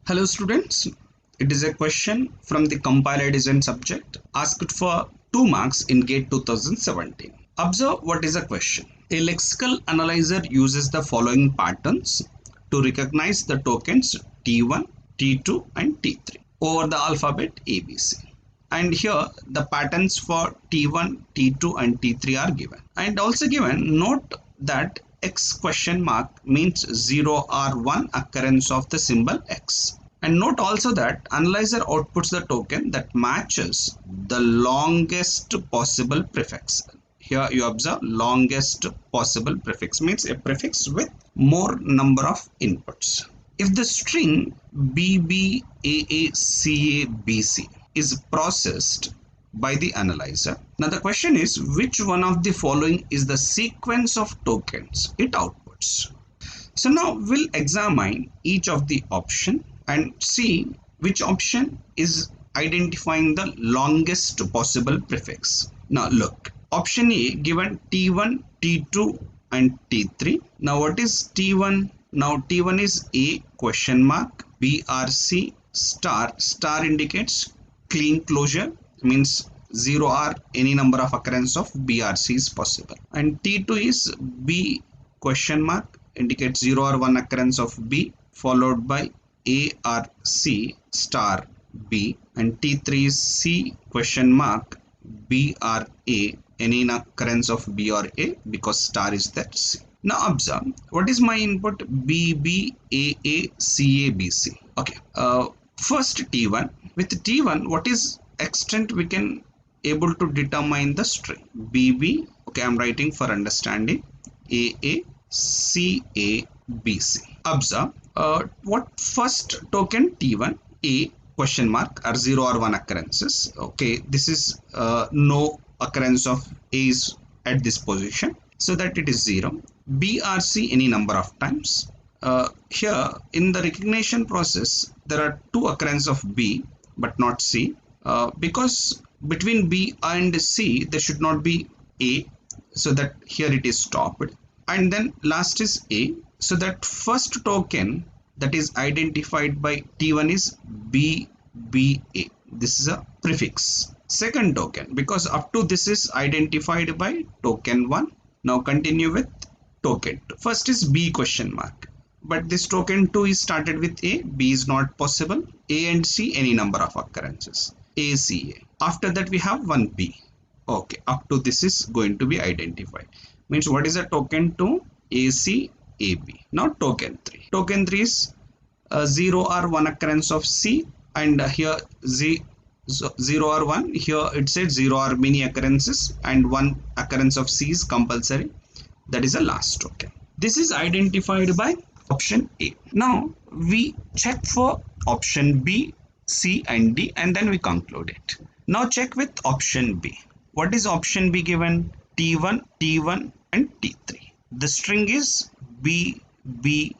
Hello students, it is a question from the compiler design subject asked for 2 marks in GATE 2017. Observe what is the question. A lexical analyzer uses the following patterns to recognize the tokens T1, T2 and T3 over the alphabet ABC. And here the patterns for T1, T2 and T3 are given. And also given, note that X question mark means 0 or 1 occurrence of the symbol X. And note also that analyzer outputs the token that matches the longest possible prefix. Here you observe longest possible prefix means a prefix with more number of inputs. If the string BBAACABC is processed by the analyzer, now the question is which one of the following is the sequence of tokens it outputs. So now we'll examine each of the option and see which option is identifying the longest possible prefix. Now look, option A given T1, T2 and T3. Now what is T1? Now T1 is A question mark BRC star. Star indicates clean closure, means 0 or any number of occurrence of BRC is possible. And T2 is B question mark indicates 0 or 1 occurrence of B followed by A or C star B, and T3 is C question mark B or A, any occurrence of B or A because star is there C. Now observe what is my input B B A A C A B C. Okay, first T1. With T1, what is extent we can able to determine the string BB. Okay, I'm writing for understanding AA CA BC. Observe what first token T1 A question mark or 0 or 1 occurrences. Okay, this is no occurrence of A is at this position, so that it is 0. B or C any number of times. Here in the recognition process there are 2 occurrences of B but not C, because between B and C there should not be A, so that here it is stopped, and then last is A, so that first token that is identified by T1 is BBA. This is a prefix. Second token, because up to this is identified by token 1. Now continue with token 2. First is B question mark, but this token 2 is started with A. B is not possible. A and C any number of occurrences. ACA. After that we have one B. Okay, up to this is going to be identified. Means what is a token 2? AC AB. Now token 3. Token 3 is 0 or 1 occurrence of C, and here 0 or 1. Here it said 0 or many occurrences and 1 occurrence of C is compulsory. That is the last token. This is identified by option A. Now we check for option B, C and D, and then we conclude it. Now check with option B. What is option B given? T1, T1 and T3. The string is B, B,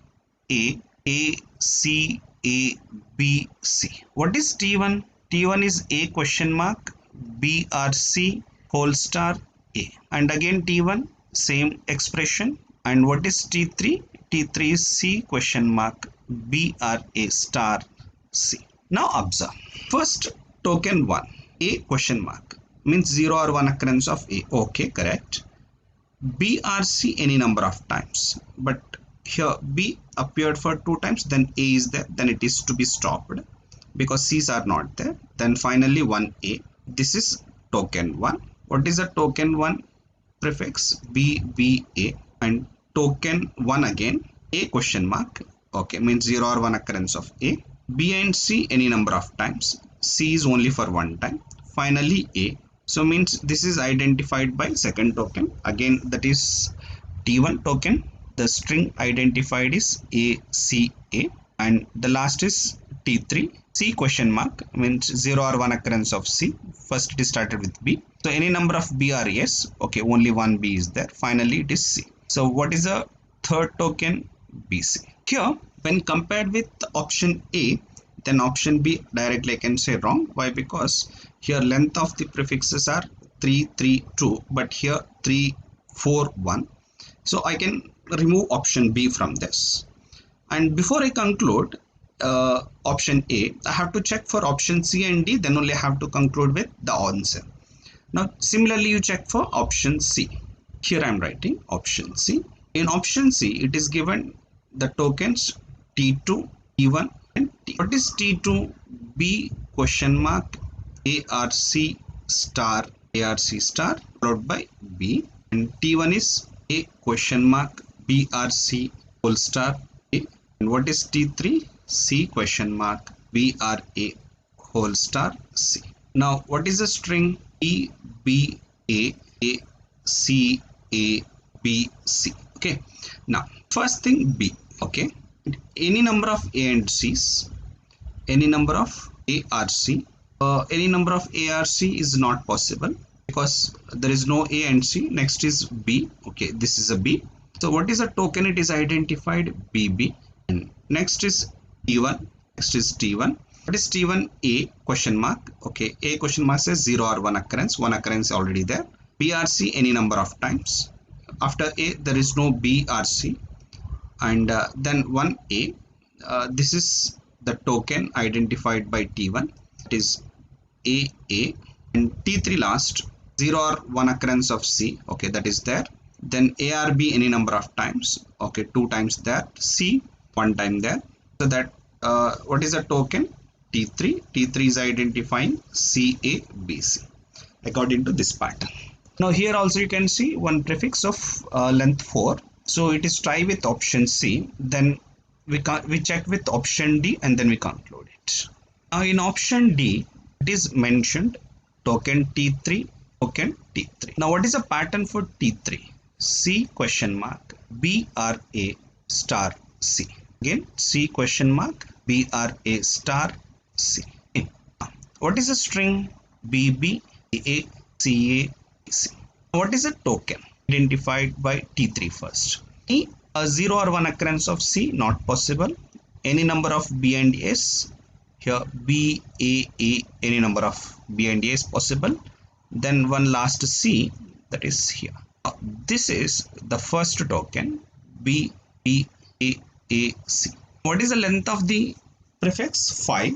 A, A, C, A, B, C. What is T1? T1 is A question mark B or C whole star A. And again T1, same expression. And what is T3? T3 is C question mark B or A star C. Now observe. First token 1, A question mark means 0 or 1 occurrence of A. Okay, correct. B or C any number of times, but here B appeared for 2 times, then A is there, then it is to be stopped because C's are not there. Then finally 1A. This is token 1. What is the token 1 prefix? B, B, A. And token 1 again A question mark. Okay, means 0 or 1 occurrence of A. B and C any number of times. C is only for 1 time. Finally A. So means this is identified by second token. Again that is T1 token. The string identified is ACA, and the last is T3. C question mark means 0 or 1 occurrence of C. First it is started with B. So any number of B are yes. Okay, only one B is there. Finally it is C. So what is the third token? BC. Here when compared with option A, then option B directly I can say wrong. Why? Because here length of the prefixes are 3, 3, 2, but here 3, 4, 1. So I can remove option B from this. And before I conclude, option A, I have to check for option C and D, then only I have to conclude with the answer. Now similarly you check for option C. Here I am writing option C. In option C it is given the tokens T2, T1 and T. What is T2? B question mark ARC star ARC star followed by B, and T1 is A question mark BRC whole star A, and what is T3? C question mark BRA whole star C. Now what is the string? E B A C A B C. Okay, now first thing B. Okay, any number of A and C's, any number of ARC, any number of ARC is not possible because there is no A and C. Next is B. Okay, this is a B. So what is a token? It is identified BB. And next is T1. Next is T1. What is T1? A question mark. Okay, A question mark says 0 or 1 occurrence. 1 occurrence already there. BRC any number of times. After A there is no BRC, and then 1A. This is the token identified by T1. It is AA, and T3 last 0 or 1 occurrence of C. Okay, that is there. Then ARB any number of times. Okay, 2 times there. C 1 time there. So that what is the token? T3. T3 is identifying CABC according to this pattern. Now here also you can see one prefix of length 4. So it is try with option C. Then we check with option D and then we conclude it. Now in option D it is mentioned token T3, token T3. Now what is the pattern for T3? C question mark BRA star C. Again C question mark BRA star C. What is the string? BB A CA C. What is a token? Identified by T3 first. A 0 or 1 occurrence of C not possible. Any number of B and S. Here B, A, A, any number of B and A is possible. Then one last C, that is here. This is the first token B, B, A, C. What is the length of the prefix? 5.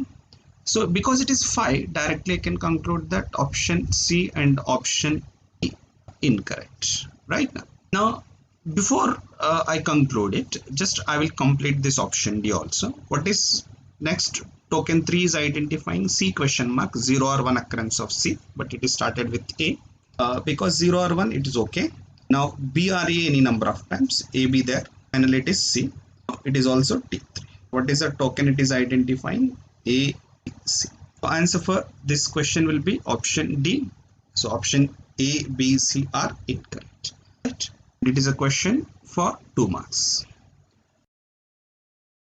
So because it is 5, directly I can conclude that option C and option E incorrect. Right now. Now before I conclude it, just I will complete this option D also. What is next? Token 3 is identifying C question mark 0 or 1 occurrence of C, but it is started with A. Because 0 or 1 it is okay. Now BRA any number of times, AB there, finally it is C. It is also T3. What is the token it is identifying? A, C. So answer for this question will be option D. So option A, B, C are incorrect. Right? It is a question for 2 marks.